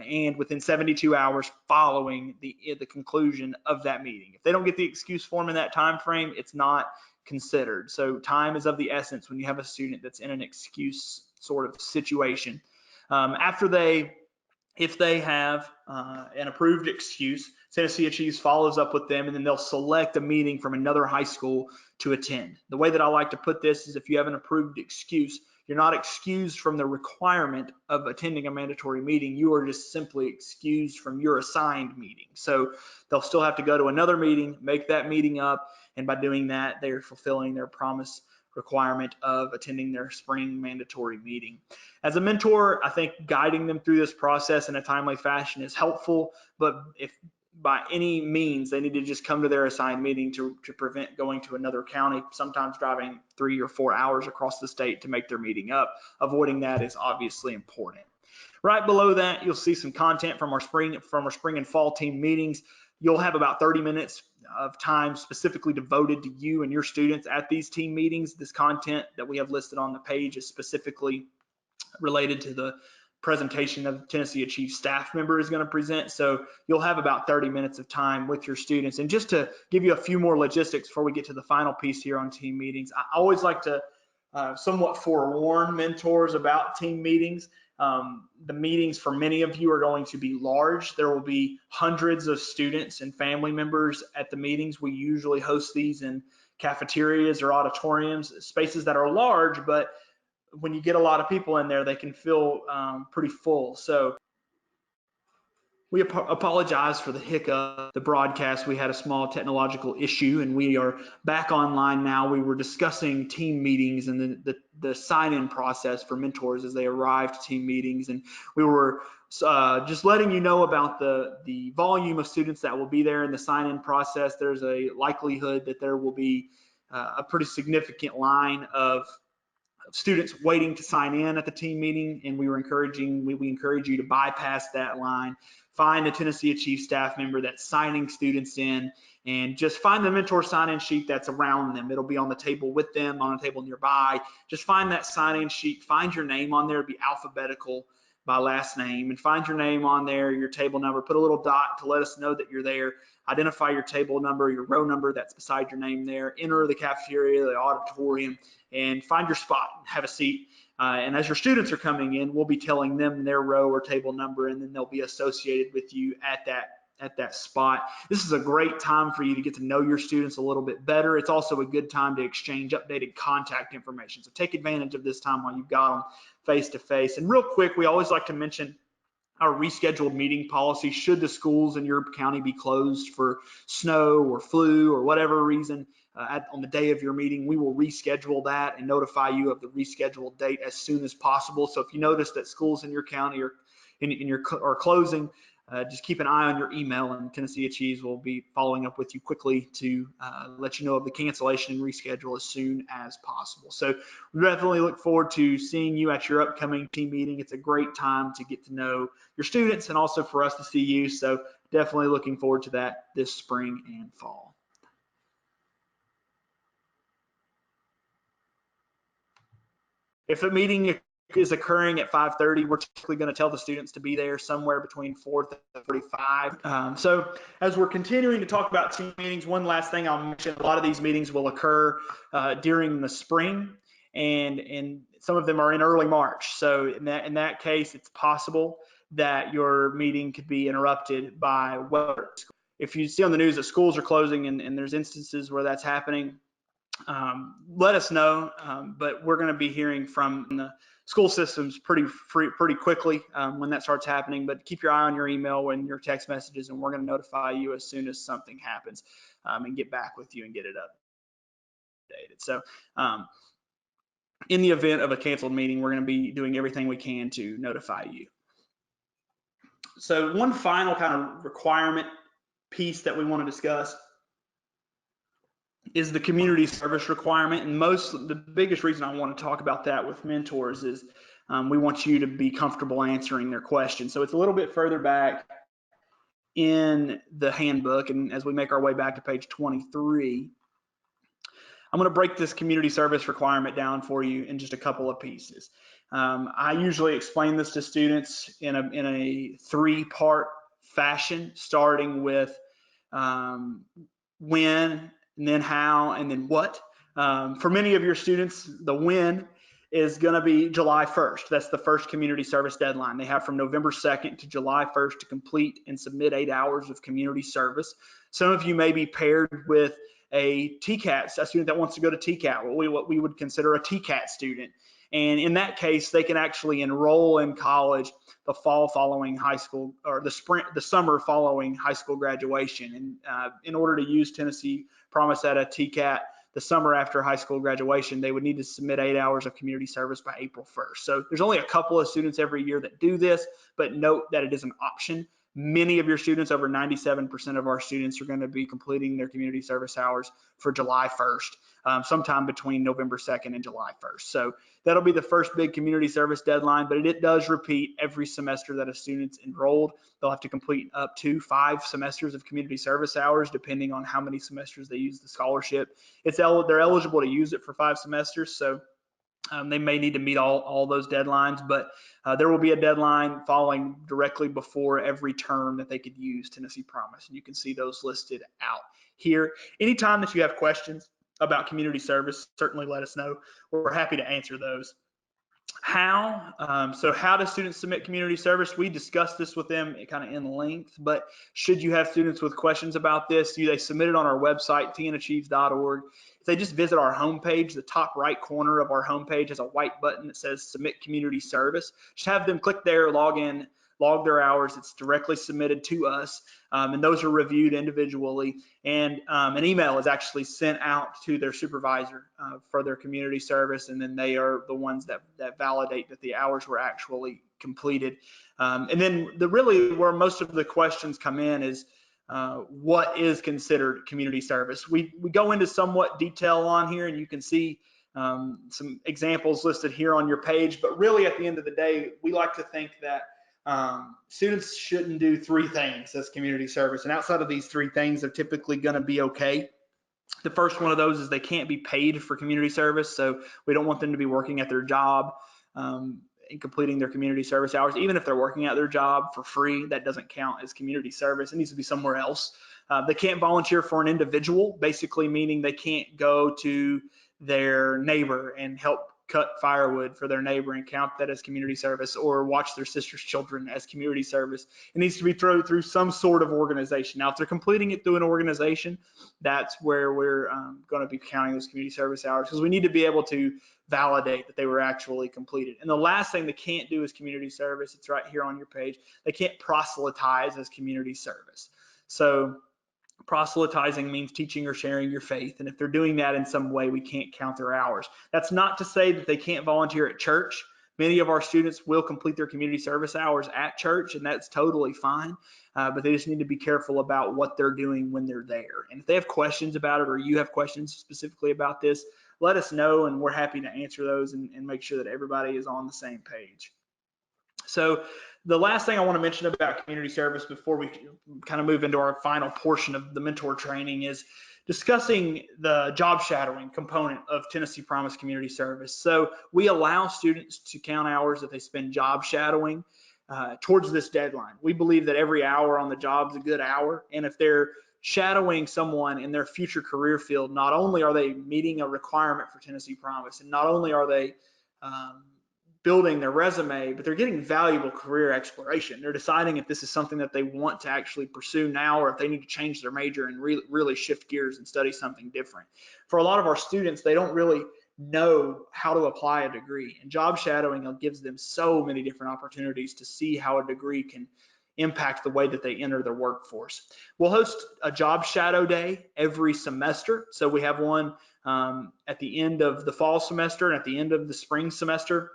and within 72 hours following the conclusion of that meeting. If they don't get the excuse form in that time frame, it's not considered. So time is of the essence when you have a student that's in an excuse sort of situation. If they have an approved excuse, Tennessee Achieves follows up with them, and then they'll select a meeting from another high school to attend. The way that I like to put this is if you have an approved excuse, you're not excused from the requirement of attending a mandatory meeting. You are just simply excused from your assigned meeting. So they'll still have to go to another meeting, make that meeting up, and by doing that, they're fulfilling their promise requirement of attending their spring mandatory meeting. As a mentor, I think guiding them through this process in a timely fashion is helpful, but by any means, they need to just come to their assigned meeting to prevent going to another county, sometimes driving 3 or 4 hours across the state to make their meeting up. Avoiding that is obviously important. Right below that, you'll see some content from our spring and fall team meetings. You'll have about 30 minutes of time specifically devoted to you and your students at these team meetings. This content that we have listed on the page is specifically related to the presentation of tnAchieves staff member is going to present. So you'll have about 30 minutes of time with your students. And just to give you a few more logistics before we get to the final piece here on team meetings, I always like to somewhat forewarn mentors about team meetings. The meetings for many of you are going to be large. There will be hundreds of students and family members at the meetings. We usually host these in cafeterias or auditoriums, spaces that are large, but when you get a lot of people in there, they can feel pretty full. So we apologize for the hiccup, the broadcast. We had a small technological issue and we are back online now. We were discussing team meetings and the sign-in process for mentors as they arrive to team meetings. And we were just letting you know about the volume of students that will be there in the sign-in process. There's a likelihood that there will be a pretty significant line of students waiting to sign in at the team meeting, and we encourage you to bypass that line. Find a tnAchieves staff member that's signing students in, and just find the mentor sign-in sheet that's around them. It'll be on the table with them, on a table nearby. Just find that sign-in sheet, find your name on there. It'll be alphabetical by last name, and find your name on there, your table number, put a little dot to let us know that you're there. Identify your table number, your row number that's beside your name there. Enter the cafeteria, the auditorium, and find your spot, have a seat. And as your students are coming in, we'll be telling them their row or table number, and then they'll be associated with you at that spot. This is a great time for you to get to know your students a little bit better. It's also a good time to exchange updated contact information. So take advantage of this time while you've got them face to face. And real quick, we always like to mention our rescheduled meeting policy. Should the schools in your county be closed for snow or flu or whatever reason on the day of your meeting, we will reschedule that and notify you of the rescheduled date as soon as possible. So if you notice that schools in your county are closing, just keep an eye on your email, and tnAchieves will be following up with you quickly to let you know of the cancellation and reschedule as soon as possible. So we definitely look forward to seeing you at your upcoming team meeting. It's a great time to get to know your students and also for us to see you. So definitely looking forward to that this spring and fall. If a meeting is occurring at 5:30, we're typically going to tell the students to be there somewhere between 4:35. So as we're continuing to talk about team meetings, one last thing I'll mention: a lot of these meetings will occur during the spring, and some of them are in early March. So in that case, it's possible that your meeting could be interrupted by weather. If you see on the news that schools are closing and there's instances where that's happening, let us know. But we're going to be hearing from the school systems pretty quickly when that starts happening. But keep your eye on your email and your text messages, and we're going to notify you as soon as something happens and get back with you and get it updated. So in the event of a canceled meeting, we're going to be doing everything we can to notify you. So one final kind of requirement piece that we want to discuss is the community service requirement. And the biggest reason I want to talk about that with mentors is we want you to be comfortable answering their questions. So it's a little bit further back in the handbook, and as we make our way back to page 23, I'm going to break this community service requirement down for you in just a couple of pieces. I usually explain this to students in a three-part fashion, starting with when, and then how, and then what. For many of your students, the when is going to be July 1st. That's the first community service deadline. They have from November 2nd to July 1st to complete and submit 8 hours of community service. Some of you may be paired with a TCAT, a student that wants to go to TCAT, what we would consider a TCAT student. And in that case, they can actually enroll in college the fall following high school, or the summer following high school graduation. And in order to use Tennessee Promise at a TCAT the summer after high school graduation, they would need to submit 8 hours of community service by April 1st. So there's only a couple of students every year that do this, but note that it is an option. Many of your students, over 97% of our students, are going to be completing their community service hours for July 1st, sometime between November 2nd and July 1st. So that'll be the first big community service deadline, but it does repeat every semester that a student's enrolled. They'll have to complete up to 5 semesters of community service hours, depending on how many semesters they use the scholarship. They're eligible to use it for 5 semesters, so they may need to meet all those deadlines, but there will be a deadline following directly before every term that they could use Tennessee Promise, and you can see those listed out here. Anytime that you have questions about community service, certainly let us know. We're happy to answer those. So how do students submit community service? We discussed this with them kind of in length, but should you have students with questions about this, they submit it on our website, tnAchieves.org. If they just visit our homepage, the top right corner of our homepage has a white button that says submit community service. Just have them click there, log in, log their hours. It's directly submitted to us, and those are reviewed individually. And an email is actually sent out to their supervisor for their community service, and then they are the ones that validate that the hours were actually completed. And then really where most of the questions come in is what is considered community service. We go into somewhat detail on here, and you can see some examples listed here on your page. But really, at the end of the day, we like to think that students shouldn't do 3 things as community service, and outside of these 3 things, they're typically going to be okay. The first one of those is they can't be paid for community service, so we don't want them to be working at their job and completing their community service hours. Even if they're working at their job for free, that doesn't count as community service. It needs to be somewhere else. They can't volunteer for an individual, basically meaning they can't go to their neighbor and help cut firewood for their neighbor and count that as community service, or watch their sister's children as community service. It needs to be through some sort of organization. Now, if they're completing it through an organization, that's where we're going to be counting those community service hours, because we need to be able to validate that they were actually completed. And the last thing they can't do is community service. It's right here on your page. They can't proselytize as community service. So proselytizing means teaching or sharing your faith, and if they're doing that in some way, we can't count their hours. That's not to say that they can't volunteer at church. Many of our students will complete their community service hours at church, and that's totally fine, but they just need to be careful about what they're doing when they're there. And if they have questions about it, or you have questions specifically about this, let us know, and we're happy to answer those and make sure that everybody is on the same page. So the last thing I want to mention about community service before we kind of move into our final portion of the mentor training is discussing the job shadowing component of Tennessee Promise Community Service. So we allow students to count hours that they spend job shadowing towards this deadline. We believe that every hour on the job is a good hour, and if they're shadowing someone in their future career field, not only are they meeting a requirement for Tennessee Promise, and not only are they building their resume, but they're getting valuable career exploration. They're deciding if this is something that they want to actually pursue now, or if they need to change their major and really shift gears and study something different. For a lot of our students, they don't really know how to apply a degree, and job shadowing gives them so many different opportunities to see how a degree can impact the way that they enter the workforce. We'll host a job shadow day every semester. So we have one at the end of the fall semester and at the end of the spring semester.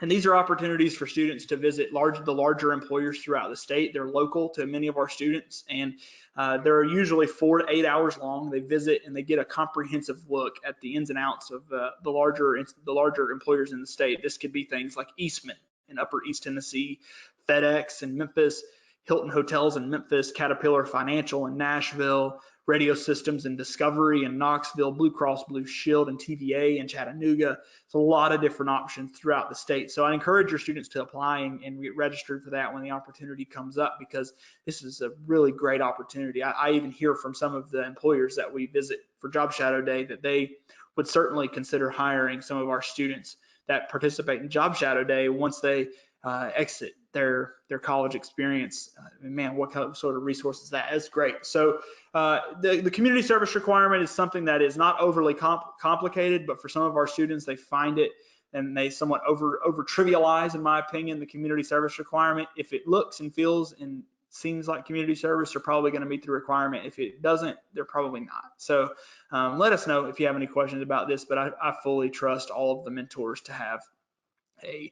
And these are opportunities for students to visit the larger employers throughout the state. They're local to many of our students, and they're usually 4 to 8 hours long. They visit and they get a comprehensive look at the ins and outs of the larger employers in the state. This could be things like Eastman in Upper East Tennessee, FedEx in Memphis, Hilton Hotels in Memphis, Caterpillar Financial in Nashville, Radio Systems and Discovery in Knoxville, Blue Cross Blue Shield and TVA in Chattanooga. It's a lot of different options throughout the state. So I encourage your students to apply and get registered for that when the opportunity comes up, because this is a really great opportunity. I even hear from some of the employers that we visit for Job Shadow Day that they would certainly consider hiring some of our students that participate in Job Shadow Day once they exit their college experience. Man, what kind of sort of resources that is great. So the community service requirement is something that is not overly complicated, but for some of our students, they find it and they somewhat over trivialize, in my opinion, the community service requirement. If it looks and feels and seems like community service, they're probably going to meet the requirement. If it doesn't, they're probably not. So let us know if you have any questions about this, but I fully trust all of the mentors to have a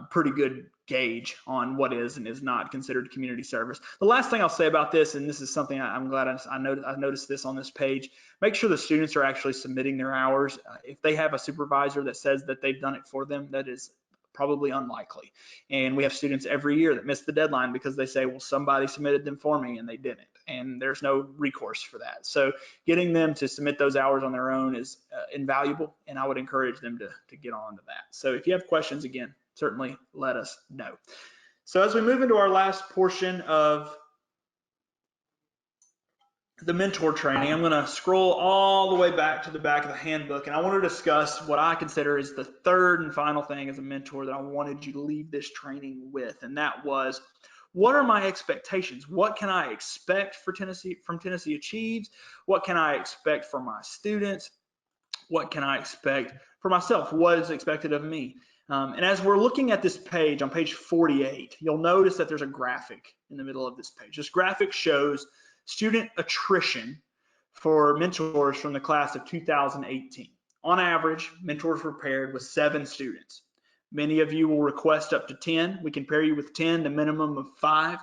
pretty good gauge on what is and is not considered community service. The last thing I'll say about this, and this is something I'm glad I noticed this on this page, make sure the students are actually submitting their hours. If they have a supervisor that says that they've done it for them, that is probably unlikely. And we have students every year that miss the deadline because they say, well, somebody submitted them for me and they didn't. And there's no recourse for that. So getting them to submit those hours on their own is invaluable, and I would encourage them to get on to that. So if you have questions, again, certainly let us know. So as we move into our last portion of the mentor training, I'm going to scroll all the way back to the back of the handbook, and I want to discuss what I consider is the third and final thing as a mentor that I wanted you to leave this training with, and that was, what are my expectations? What can I expect from tnAchieves Achieves? What can I expect from my students? What can I expect for myself? What is expected of me? And as we're looking at this page, on page 48, you'll notice that there's a graphic in the middle of this page. This graphic shows student attrition for mentors from the class of 2018. On average, mentors were paired with 7 students. Many of you will request up to 10. We can pair you with 10, the minimum of 5,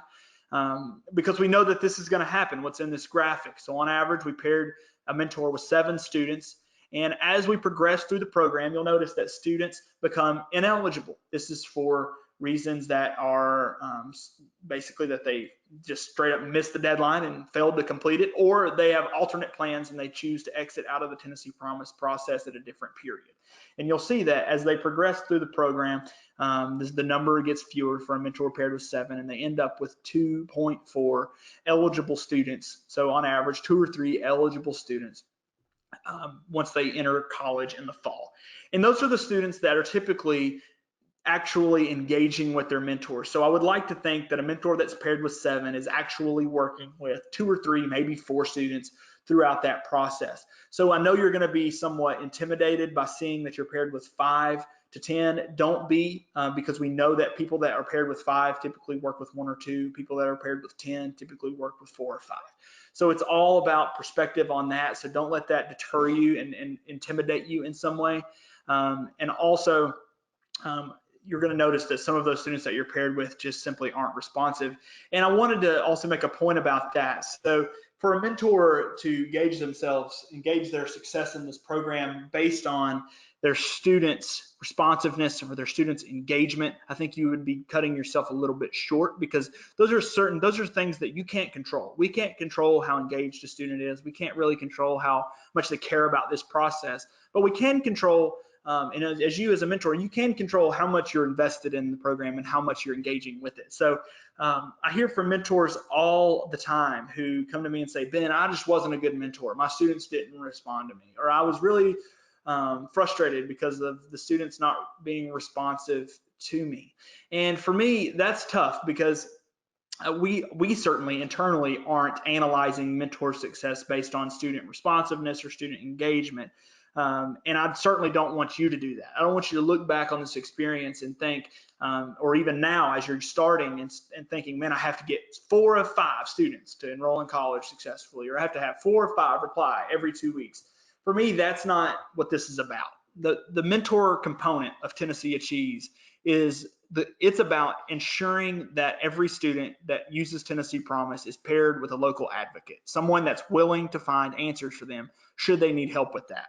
because we know that this is going to happen, what's in this graphic. So on average, we paired a mentor with 7 students. And as we progress through the program, you'll notice that students become ineligible. This is for reasons that are basically that they just straight up missed the deadline and failed to complete it, or they have alternate plans and they choose to exit out of the Tennessee Promise process at a different period. And you'll see that as they progress through the program, the number gets fewer for a mentor paired with 7, and they end up with 2.4 eligible students. So on average, 2 or 3 eligible students once they enter college in the fall. And those are the students that are typically actually engaging with their mentors. So I would like to think that a mentor that's paired with 7 is actually working with 2 or 3, maybe 4 students throughout that process. So I know you're going to be somewhat intimidated by seeing that you're paired with 5 to 10. Don't be, because we know that people that are paired with 5 typically work with 1 or 2. People that are paired with 10 typically work with 4 or 5. So it's all about perspective on that. So don't let that deter you and intimidate you in some way. And also, you're going to notice that some of those students that you're paired with just simply aren't responsive. And I wanted to also make a point about that. So for a mentor to gauge their success in this program based on their students' responsiveness or their students' engagement, I think you would be cutting yourself a little bit short, because those are things that you can't control. We can't control how engaged a student is. We can't really control how much they care about this process, but we can control, and as you as a mentor, you can control how much you're invested in the program and how much you're engaging with it. So I hear from mentors all the time who come to me and say, Ben, I just wasn't a good mentor. My students didn't respond to me, or I was really frustrated because of the students not being responsive to me. And for me, that's tough, because we certainly internally aren't analyzing mentor success based on student responsiveness or student engagement. And I certainly don't want you to do that. I don't want you to look back on this experience and think, or even now as you're starting and thinking, man, I have to get 4 of 5 students to enroll in college successfully, or I have to have 4 or 5 reply every 2 weeks. For me, that's not what this is about. The mentor component of tnAchieves is it's about ensuring that every student that uses Tennessee Promise is paired with a local advocate, someone that's willing to find answers for them should they need help with that.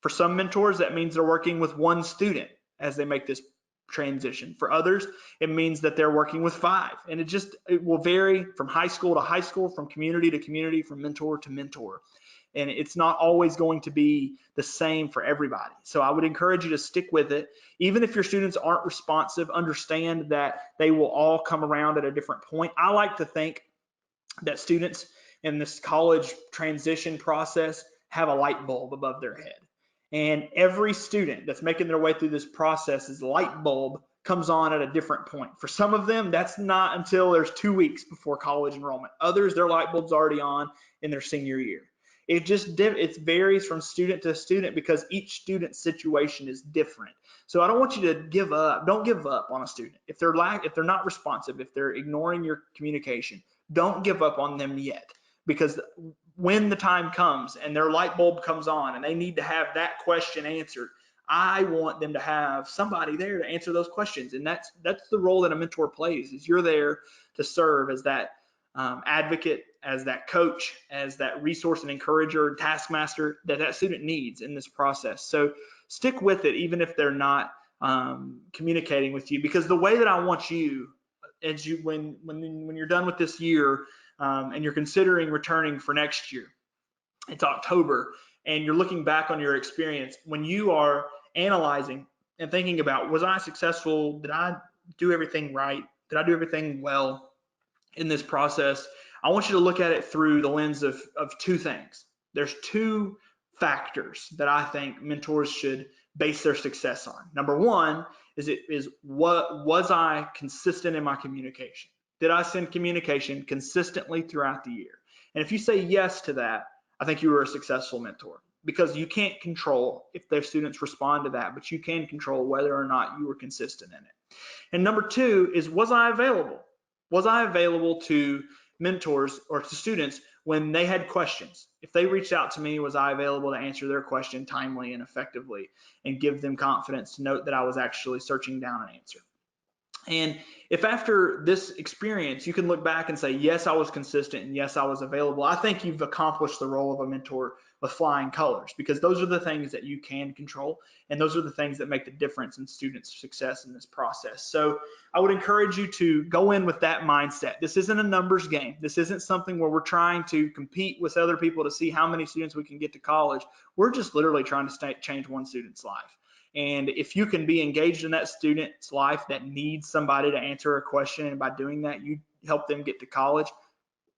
For some mentors, that means they're working with 1 student as they make this transition. For others, it means that they're working with 5. And it will vary from high school to high school, from community to community, from mentor to mentor. And it's not always going to be the same for everybody. So I would encourage you to stick with it. Even if your students aren't responsive, understand that they will all come around at a different point. I like to think that students in this college transition process have a light bulb above their head. And every student that's making their way through this process's light bulb comes on at a different point. For some of them, that's not until there's 2 weeks before college enrollment. Others, their light bulb's already on in their senior year. It varies from student to student, because each student's situation is different. So I don't want you to give up. Don't give up on a student. If they're not responsive, if they're ignoring your communication, don't give up on them yet, because when the time comes and their light bulb comes on and they need to have that question answered, I want them to have somebody there to answer those questions. And that's the role that a mentor plays, is you're there to serve as that advocate, as that coach, as that resource and encourager, taskmaster that student needs in this process. So stick with it, even if they're not communicating with you, because the way that I want you, as you when you're done with this year and you're considering returning for next year, it's October, and you're looking back on your experience, when you are analyzing and thinking about, was I successful? Did I do everything right? Did I do everything well in this process? I want you to look at it through the lens of two things. There's two factors that I think mentors should base their success on. Number one is what was I consistent in my communication? Did I send communication consistently throughout the year? And if you say yes to that, I think you were a successful mentor, because you can't control if their students respond to that, but you can control whether or not you were consistent in it. And number two is, was I available? Was I available to mentors or to students when they had questions? If they reached out to me, was I available to answer their question timely and effectively and give them confidence to note that I was actually searching down an answer? And if after this experience you can look back and say, yes, I was consistent and yes, I was available, I think you've accomplished the role of a mentor with flying colors, because those are the things that you can control, and those are the things that make the difference in students' success in this process. So I would encourage you to go in with that mindset. This isn't a numbers game. This isn't something where we're trying to compete with other people to see how many students we can get to college. We're just literally trying to change one student's life. And if you can be engaged in that student's life that needs somebody to answer a question, and by doing that, you help them get to college,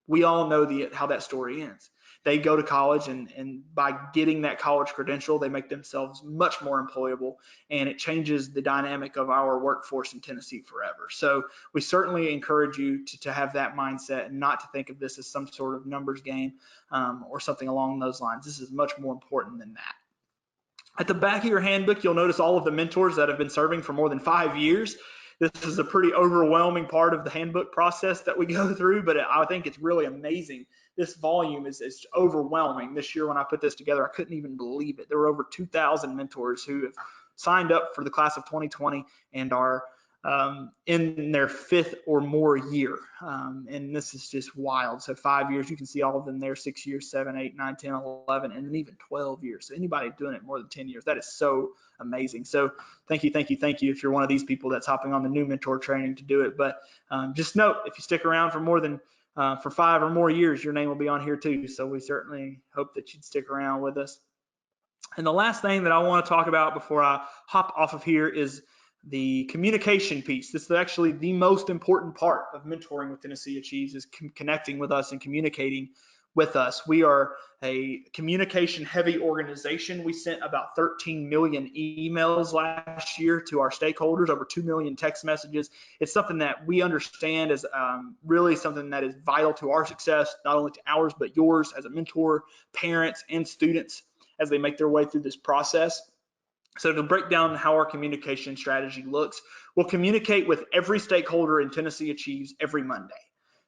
we all know how that story ends. They go to college, and by getting that college credential, they make themselves much more employable, and it changes the dynamic of our workforce in Tennessee forever. So we certainly encourage you to have that mindset and not to think of this as some sort of numbers game or something along those lines. This is much more important than that. At the back of your handbook, you'll notice all of the mentors that have been serving for more than 5 years. This is a pretty overwhelming part of the handbook process that we go through, but I think it's really amazing. This volume is overwhelming. This year when I put this together, I couldn't even believe it. There were over 2,000 mentors who have signed up for the class of 2020 and are in their fifth or more year. And this is just wild. So 5 years, you can see all of them there, 6 years, 7, 8, 9, 10, 11, and then even 12 years. So anybody doing it more than 10 years, that is so amazing. So thank you if you're one of these people that's hopping on the new mentor training to do it. But just note, if you stick around for more than for 5 or more years, your name will be on here too. So we certainly hope that you'd stick around with us. And the last thing that I want to talk about before I hop off of here is the communication piece. This is actually the most important part of mentoring with Tennessee Achieves, is connecting with us and communicating with us. We are a communication heavy organization. We sent about 13 million emails last year to our stakeholders, over 2 million text messages. It's something that we understand as really something that is vital to our success, not only to ours, but yours as a mentor, parents, and students as they make their way through this process. So to break down how our communication strategy looks, we'll communicate with every stakeholder in Tennessee Achieves every Monday.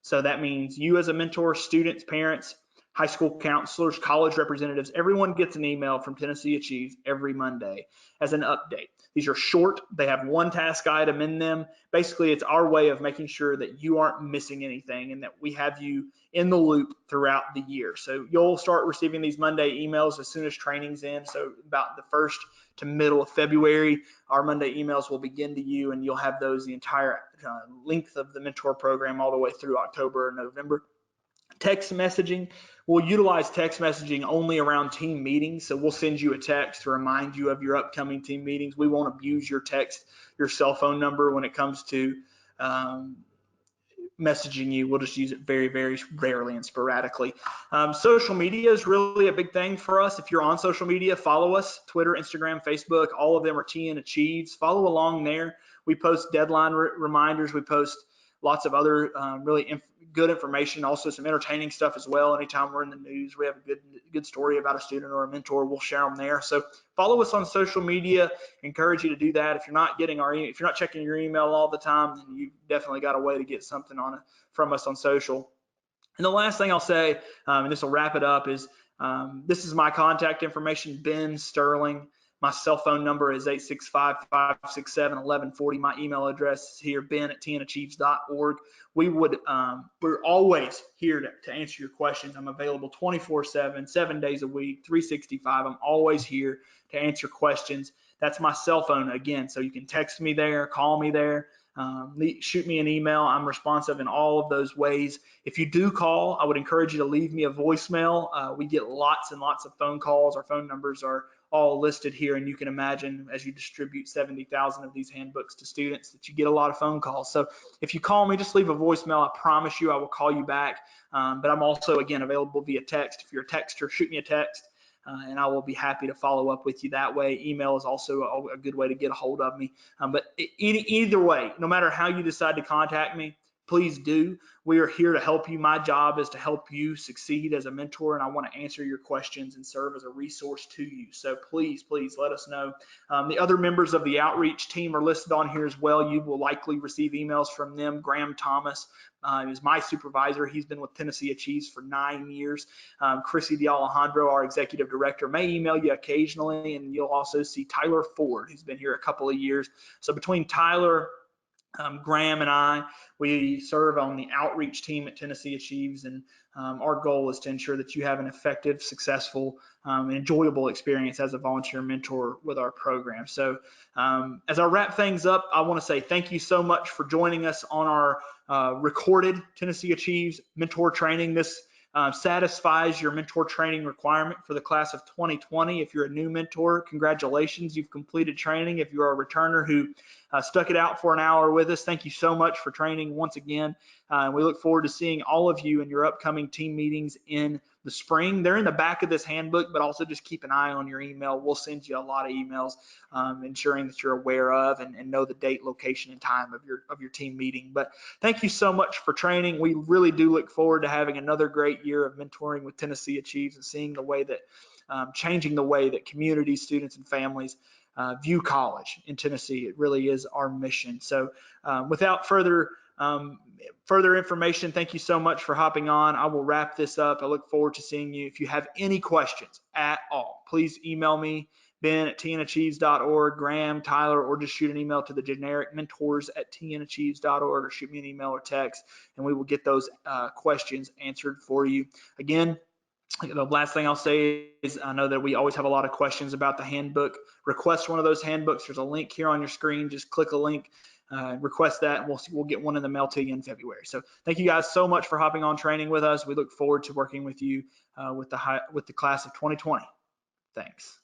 So that means you as a mentor, students, parents, high school counselors, college representatives, everyone gets an email from Tennessee Achieves every Monday as an update. These are short. They have one task item in them. Basically, it's our way of making sure that you aren't missing anything and that we have you in the loop throughout the year. So you'll start receiving these Monday emails as soon as training's in. So about the 1st to middle of February, our Monday emails will begin to you, and you'll have those the entire length of the mentor program all the way through October and November. Text messaging, we'll utilize text messaging only around team meetings. So we'll send you a text to remind you of your upcoming team meetings. We won't abuse your text, your cell phone number when it comes to messaging you. We'll just use it very, very rarely and sporadically. Social media is really a big thing for us. If you're on social media, follow us, Twitter, Instagram, Facebook, all of them are tnAchieves. Follow along there. We post deadline reminders. We post lots of other really good information, also some entertaining stuff as well. Anytime we're in the news, we have a good story about a student or a mentor, we'll share them there. So follow us on social media. Encourage you to do that. If you're not getting if you're not checking your email all the time, then you've definitely got a way to get something from us on social. And the last thing I'll say, and this will wrap it up, is this is my contact information, Ben Sterling. My cell phone number is 865-567-1140. My email address is here, ben@tnAchieves.org. We're always here to answer your questions. I'm available 24/7, 7 days a week, 365. I'm always here to answer questions. That's my cell phone again, so you can text me there, call me there. Shoot me an email. I'm responsive in all of those ways. If you do call, I would encourage you to leave me a voicemail. We get lots and lots of phone calls. Our phone numbers are all listed here, and you can imagine as you distribute 70,000 of these handbooks to students that you get a lot of phone calls. So if you call me, just leave a voicemail. I promise you I will call you back. But I'm also, again, available via text. If you're a texter, shoot me a text. And I will be happy to follow up with you that way. Email is also a good way to get a hold of me. But either way, no matter how you decide to contact me, please do. We are here to help you. My job is to help you succeed as a mentor, and I want to answer your questions and serve as a resource to you. So please, please let us know. The other members of the outreach team are listed on here as well. You will likely receive emails from them. Graham Thomas is my supervisor. He's been with Tennessee Achieves for 9 years. Chrissy D'Alejandro, our executive director, may email you occasionally, and you'll also see Tyler Ford, who's been here a couple of years. So between Tyler, Graham and I, we serve on the outreach team at Tennessee Achieves, and our goal is to ensure that you have an effective, successful, and enjoyable experience as a volunteer mentor with our program. So as I wrap things up, I want to say thank you so much for joining us on our recorded Tennessee Achieves mentor training. This satisfies your mentor training requirement for the class of 2020. If you're a new mentor, congratulations, you've completed training. If you're a returner who stuck it out for an hour with us, thank you so much for training once again. We look forward to seeing all of you in your upcoming team meetings in the spring. They're in the back of this handbook, but also just keep an eye on your email. We'll send you a lot of emails ensuring that you're aware of and know the date, location, and time of your team meeting. But thank you so much for training. We really do look forward to having another great year of mentoring with Tennessee Achieves and seeing the way that changing the way that communities, students, and families view college in Tennessee. It really is our mission. So without further information, thank you so much for hopping on. I will wrap this up. I look forward to seeing you. If you have any questions at all, please email me, ben@tnachieves.org, Graham, Tyler, or just shoot an email to the generic mentors@tnachieves.org, or shoot me an email or text, and we will get those questions answered for you. Again, the last thing I'll say is I know that we always have a lot of questions about the handbook. Request one of those handbooks. There's a link here on your screen. Just click a link, request that, and we'll get one in the mail to you in February. So thank you guys so much for hopping on training with us. We look forward to working with you with the class of 2020. Thanks.